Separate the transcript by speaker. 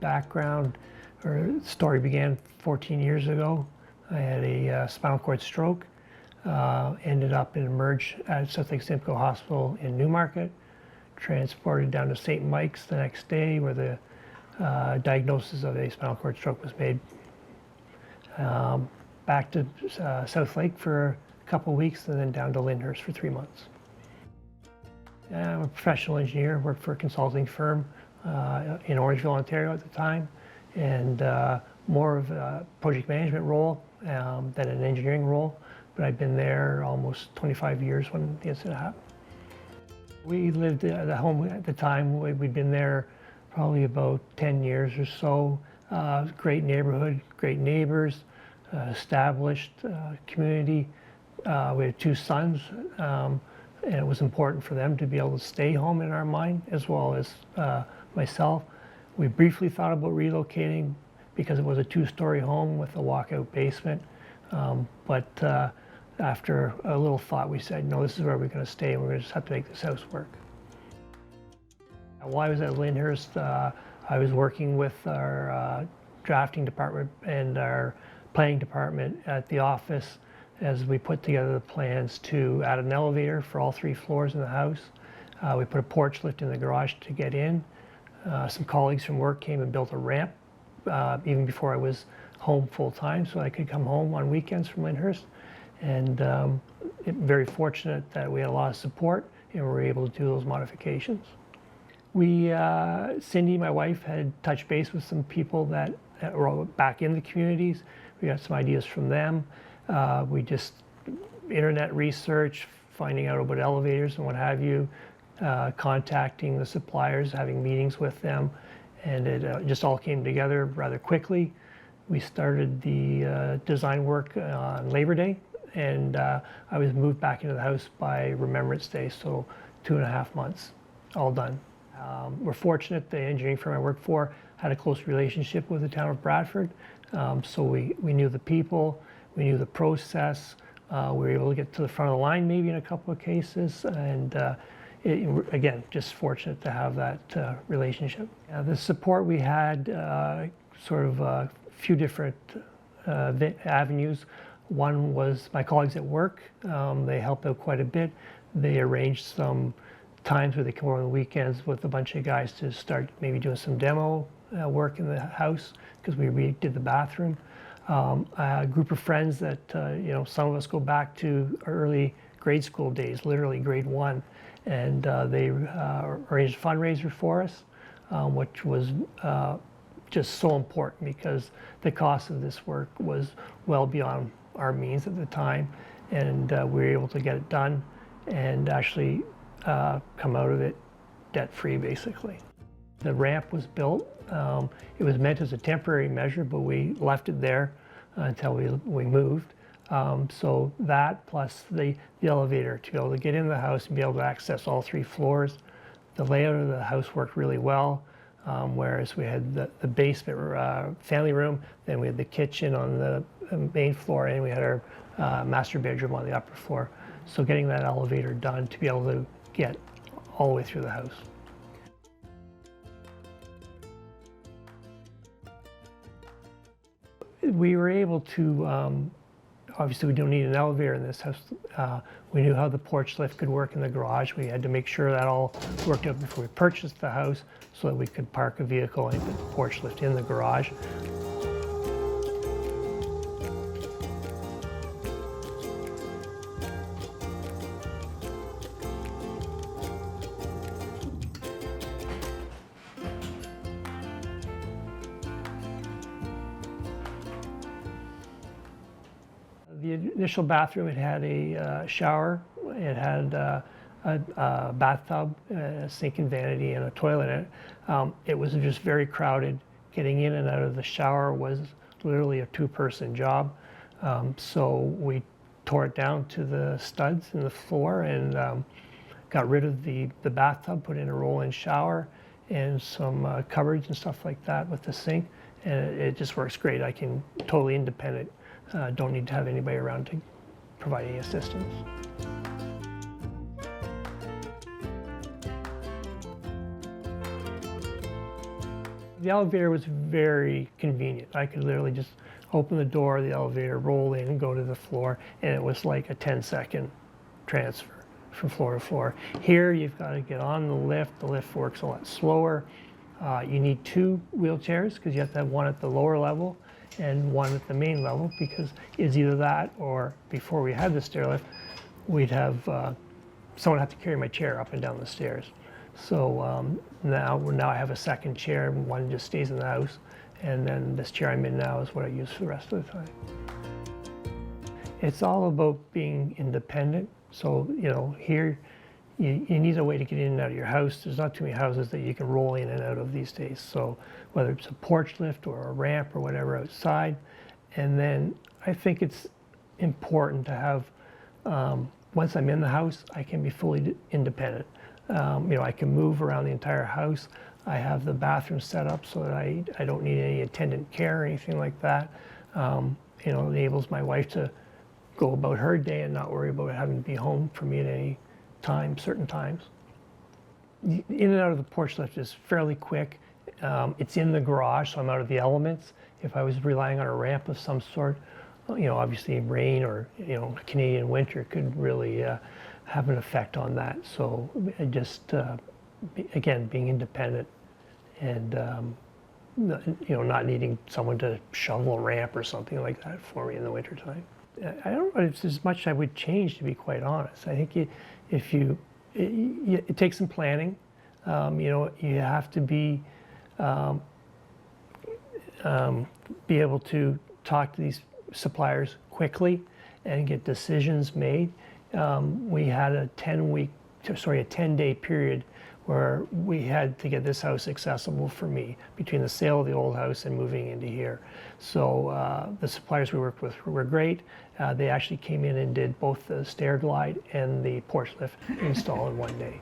Speaker 1: background, or story began 14 years ago. I had a spinal cord stroke, ended up in Emerge at South Lake Simcoe Hospital in Newmarket, transported down to St. Mike's the next day where the diagnosis of a spinal cord stroke was made. Back to South Lake for a couple of weeks and then down to Lyndhurst for 3 months. I'm a professional engineer, worked for a consulting firm in Orangeville, Ontario at the time, and more of a project management role than an engineering role, but I've been there almost 25 years when the incident happened. We lived at the home at the time. We'd been there probably about 10 years or so. Great neighborhood, great neighbors, established community. We had 2 sons, and it was important for them to be able to stay home in our mind, as well as myself. We briefly thought about relocating because it was a 2-story home with a walkout basement, but after a little thought, we said, no, this is where we're going to stay, and we're going to just have to make this house work. While I was at Lyndhurst, I was working with our drafting department and our planning department at the office as we put together the plans to add an elevator for all 3 floors in the house. We put a porch lift in the garage to get in. Some colleagues from work came and built a ramp even before I was home full time, so I could come home on weekends from Lyndhurst. And very fortunate that we had a lot of support and we were able to do those modifications. Cindy, my wife, had touched base with some people that were back in the communities. We got some ideas from them. We just internet research, finding out about elevators and what have you, contacting the suppliers, having meetings with them, and it just all came together rather quickly. We started the design work on Labor Day, and I was moved back into the house by Remembrance Day, so 2.5 months, all done. We're fortunate the engineering firm I worked for had a close relationship with the town of Bradford, so we knew the people, we knew the process, we were able to get to the front of the line maybe in a couple of cases, and again, just fortunate to have that relationship. The support we had, sort of a few different avenues. One was my colleagues at work. They helped out quite a bit. They arranged some times where they come over on the weekends with a bunch of guys to start maybe doing some demo work in the house, because we redid the bathroom. A group of friends that, some of us go back to early grade school days, literally grade 1, and they arranged a fundraiser for us, which was just so important because the cost of this work was well beyond our means at the time, and we were able to get it done and actually come out of it debt-free, basically. The ramp was built. It was meant as a temporary measure, but we left it there until we moved. So that plus the elevator to be able to get in the house and be able to access all 3 floors. The layout of the house worked really well, whereas we had the basement family room, then we had the kitchen on the main floor, and we had our master bedroom on the upper floor. So getting that elevator done to be able to get all the way through the house. We were able to, obviously we don't need an elevator in this house. We knew how the porch lift could work in the garage. We had to make sure that all worked out before we purchased the house so that we could park a vehicle and put the porch lift in the garage. The initial bathroom, it had a shower, it had a bathtub, a sink and vanity, and a toilet in it. It was just very crowded. Getting in and out of the shower was literally a 2-person job. So we tore it down to the studs in the floor and got rid of the bathtub, put in a roll-in shower and some cupboards and stuff like that with the sink. And it just works great. I can totally independent. Don't need to have anybody around to provide any assistance. The elevator was very convenient. I could literally just open the door of the elevator, roll in, and go to the floor, and it was like a 10-second transfer from floor to floor. Here, you've got to get on the lift. The lift works a lot slower. You need 2 wheelchairs because you have to have one at the lower level and one at the main level, because it's either that or, before we had the stair lift, we'd have someone have to carry my chair up and down the stairs. So now I have a second chair, one just stays in the house, and then this chair I'm in now is what I use for the rest of the time. It's all about being independent. So, you know, here you need a way to get in and out of your house. There's not too many houses that you can roll in and out of these days. So whether it's a porch lift or a ramp or whatever outside. And then I think it's important to have, once I'm in the house, I can be fully independent. You know, I can move around the entire house. I have the bathroom set up so that I don't need any attendant care or anything like that. You know, it enables my wife to go about her day and not worry about having to be home for me at any time, certain times. In and out of the porch lift is fairly quick. It's in the garage, so I'm out of the elements. If I was relying on a ramp of some sort, you know, obviously rain or, you know, Canadian winter could really have an effect on that. So I just, again, being independent and, you know, not needing someone to shovel a ramp or something like that for me in the wintertime. I don't know if there's much I would change, to be quite honest. I think it takes some planning. You know, you have to be able to talk to these suppliers quickly and get decisions made. We had a 10-day period where we had to get this house accessible for me between the sale of the old house and moving into here. So the suppliers we worked with were great. They actually came in and did both the stair glide and the porch lift install in one day.